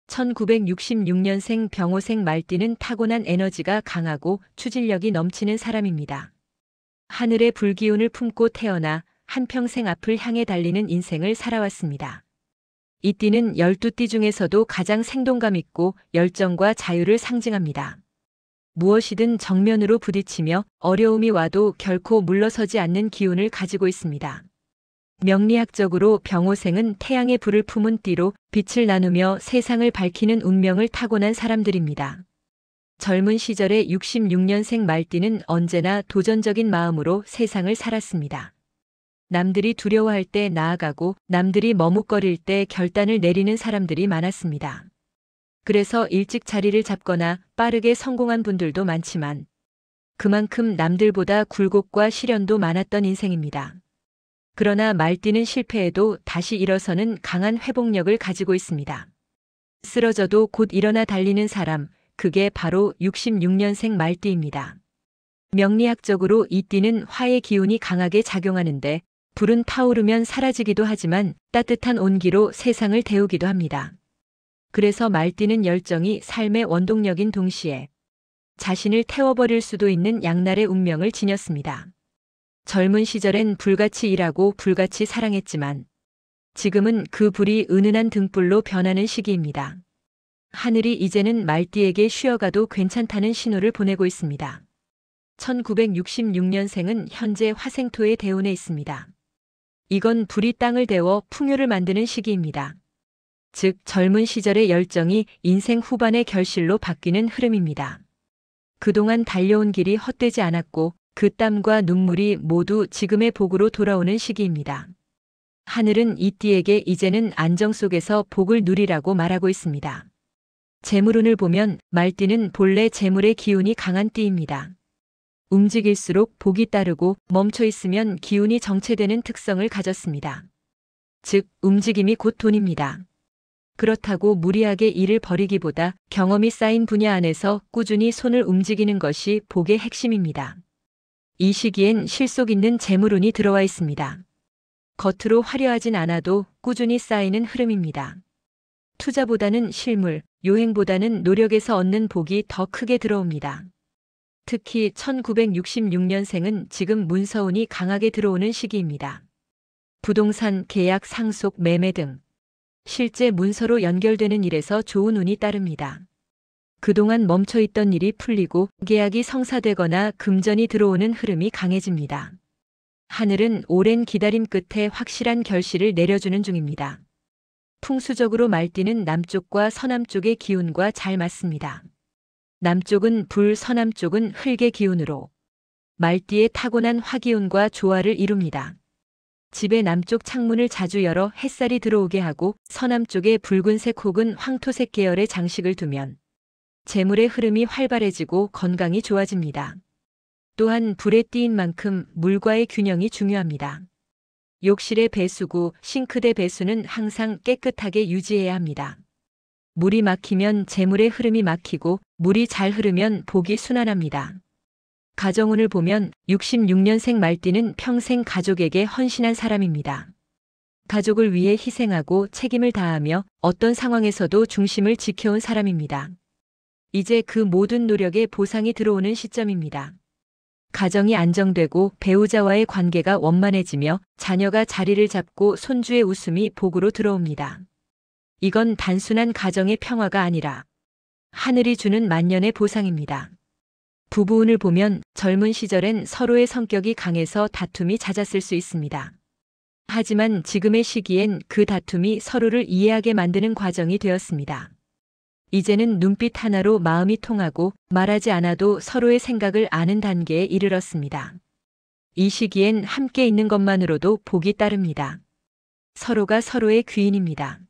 1966년생 병호생 말띠는 타고난 에너지가 강하고 추진력이 넘치는 사람입니다. 하늘의 불기운을 품고 태어나 한평생 앞을 향해 달리는 인생을 살아왔습니다. 이 띠는 12띠 중에서도 가장 생동감 있고 열정과 자유를 상징합니다. 무엇이든 정면으로 부딪히며 어려움이 와도 결코 물러서지 않는 기운을 가지고 있습니다. 명리학적으로 병호생은 태양의 불을 품은 띠로 빛을 나누며 세상을 밝히는 운명을 타고난 사람들입니다. 젊은 시절의 66년생 말띠는 언제나 도전적인 마음으로 세상을 살았습니다. 남들이 두려워할 때 나아가고 남들이 머뭇거릴 때 결단을 내리는 사람들이 많았습니다. 그래서 일찍 자리를 잡거나 빠르게 성공한 분들도 많지만 그만큼 남들보다 굴곡과 시련도 많았던 인생입니다. 그러나 말띠는 실패해도 다시 일어서는 강한 회복력을 가지고 있습니다. 쓰러져도 곧 일어나 달리는 사람, 그게 바로 66년생 말띠입니다. 명리학적으로 이 띠는 화의 기운이 강하게 작용하는데 불은 타오르면 사라지기도 하지만 따뜻한 온기로 세상을 데우기도 합니다. 그래서 말띠는 열정이 삶의 원동력인 동시에 자신을 태워버릴 수도 있는 양날의 운명을 지녔습니다. 젊은 시절엔 불같이 일하고 불같이 사랑했지만 지금은 그 불이 은은한 등불로 변하는 시기입니다. 하늘이 이제는 말띠에게 쉬어가도 괜찮다는 신호를 보내고 있습니다. 1966년생은 현재 화생토의 대운에 있습니다. 이건 불이 땅을 데워 풍요를 만드는 시기입니다. 즉 젊은 시절의 열정이 인생 후반의 결실로 바뀌는 흐름입니다. 그동안 달려온 길이 헛되지 않았고 그 땀과 눈물이 모두 지금의 복으로 돌아오는 시기입니다. 하늘은 이 띠에게 이제는 안정 속에서 복을 누리라고 말하고 있습니다. 재물운을 보면 말띠는 본래 재물의 기운이 강한 띠입니다. 움직일수록 복이 따르고 멈춰 있으면 기운이 정체되는 특성을 가졌습니다. 즉 움직임이 곧 돈입니다. 그렇다고 무리하게 일을 벌이기보다 경험이 쌓인 분야 안에서 꾸준히 손을 움직이는 것이 복의 핵심입니다. 이 시기엔 실속 있는 재물운이 들어와 있습니다. 겉으로 화려하진 않아도 꾸준히 쌓이는 흐름입니다. 투자보다는 실물, 요행보다는 노력에서 얻는 복이 더 크게 들어옵니다. 특히 1966년생은 지금 문서운이 강하게 들어오는 시기입니다. 부동산, 계약, 상속, 매매 등 실제 문서로 연결되는 일에서 좋은 운이 따릅니다. 그동안 멈춰있던 일이 풀리고 계약이 성사되거나 금전이 들어오는 흐름이 강해집니다. 하늘은 오랜 기다림 끝에 확실한 결실을 내려주는 중입니다. 풍수적으로 말띠는 남쪽과 서남쪽의 기운과 잘 맞습니다. 남쪽은 불, 서남쪽은 흙의 기운으로 말띠의 타고난 화기운과 조화를 이룹니다. 집의 남쪽 창문을 자주 열어 햇살이 들어오게 하고 서남쪽에 붉은색 혹은 황토색 계열의 장식을 두면 재물의 흐름이 활발해지고 건강이 좋아집니다. 또한 불의 띠인 만큼 물과의 균형이 중요합니다. 욕실의 배수구, 싱크대 배수는 항상 깨끗하게 유지해야 합니다. 물이 막히면 재물의 흐름이 막히고 물이 잘 흐르면 복이 순환합니다. 가정운을 보면 66년생 말띠는 평생 가족에게 헌신한 사람입니다. 가족을 위해 희생하고 책임을 다하며 어떤 상황에서도 중심을 지켜온 사람입니다. 이제 그 모든 노력의 보상이 들어오는 시점입니다. 가정이 안정되고 배우자와의 관계가 원만해지며 자녀가 자리를 잡고 손주의 웃음이 복으로 들어옵니다. 이건 단순한 가정의 평화가 아니라 하늘이 주는 만년의 보상입니다. 부부운을 보면 젊은 시절엔 서로의 성격이 강해서 다툼이 잦았을 수 있습니다. 하지만 지금의 시기엔 그 다툼이 서로를 이해하게 만드는 과정이 되었습니다. 이제는 눈빛 하나로 마음이 통하고 말하지 않아도 서로의 생각을 아는 단계에 이르렀습니다. 이 시기엔 함께 있는 것만으로도 복이 따릅니다. 서로가 서로의 귀인입니다.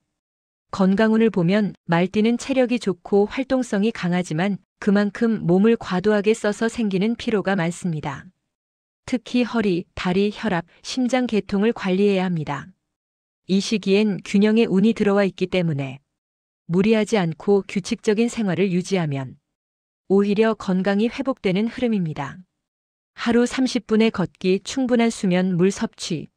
건강운을 보면 말띠는 체력이 좋고 활동성이 강하지만 그만큼 몸을 과도하게 써서 생기는 피로가 많습니다. 특히 허리, 다리, 혈압, 심장 계통을 관리해야 합니다. 이 시기엔 균형의 운이 들어와 있기 때문에 무리하지 않고 규칙적인 생활을 유지하면 오히려 건강이 회복되는 흐름입니다. 하루 30분의 걷기, 충분한 수면, 물 섭취.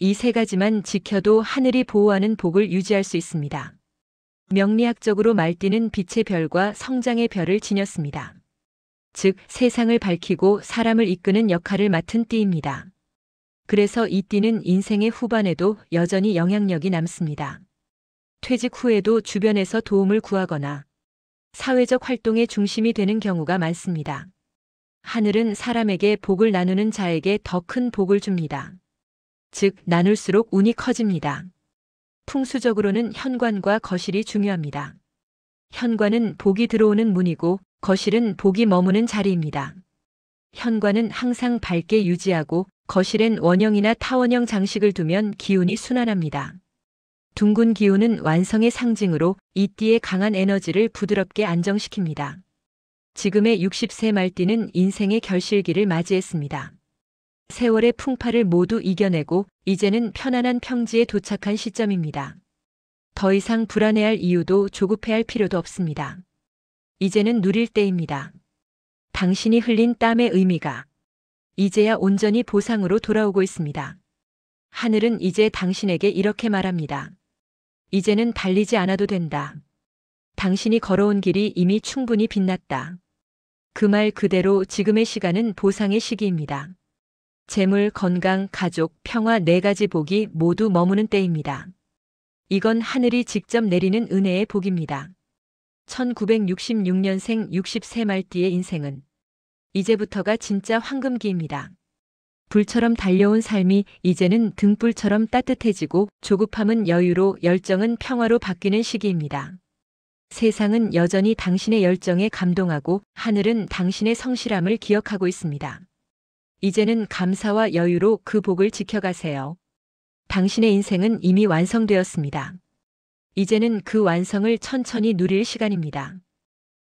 이 세 가지만 지켜도 하늘이 보호하는 복을 유지할 수 있습니다. 명리학적으로 말띠는 빛의 별과 성장의 별을 지녔습니다. 즉, 세상을 밝히고 사람을 이끄는 역할을 맡은 띠입니다. 그래서 이 띠는 인생의 후반에도 여전히 영향력이 남습니다. 퇴직 후에도 주변에서 도움을 구하거나 사회적 활동의 중심이 되는 경우가 많습니다. 하늘은 사람에게 복을 나누는 자에게 더 큰 복을 줍니다. 즉, 나눌수록 운이 커집니다. 풍수적으로는 현관과 거실이 중요합니다. 현관은 복이 들어오는 문이고 거실은 복이 머무는 자리입니다. 현관은 항상 밝게 유지하고 거실엔 원형이나 타원형 장식을 두면 기운이 순환합니다. 둥근 기운은 완성의 상징으로 이 띠의 강한 에너지를 부드럽게 안정시킵니다. 지금의 60세 말띠는 인생의 결실기를 맞이했습니다. 세월의 풍파를 모두 이겨내고 이제는 편안한 평지에 도착한 시점입니다. 더 이상 불안해할 이유도 조급해할 필요도 없습니다. 이제는 누릴 때입니다. 당신이 흘린 땀의 의미가 이제야 온전히 보상으로 돌아오고 있습니다. 하늘은 이제 당신에게 이렇게 말합니다. 이제는 달리지 않아도 된다. 당신이 걸어온 길이 이미 충분히 빛났다. 그 말 그대로 지금의 시간은 보상의 시기입니다. 재물, 건강, 가족, 평화 4가지 복이 모두 머무는 때입니다. 이건 하늘이 직접 내리는 은혜의 복입니다. 1966년생 60세 말띠의 인생은 이제부터가 진짜 황금기입니다. 불처럼 달려온 삶이 이제는 등불처럼 따뜻해지고 조급함은 여유로, 열정은 평화로 바뀌는 시기입니다. 세상은 여전히 당신의 열정에 감동하고 하늘은 당신의 성실함을 기억하고 있습니다. 이제는 감사와 여유로 그 복을 지켜가세요. 당신의 인생은 이미 완성되었습니다. 이제는 그 완성을 천천히 누릴 시간입니다.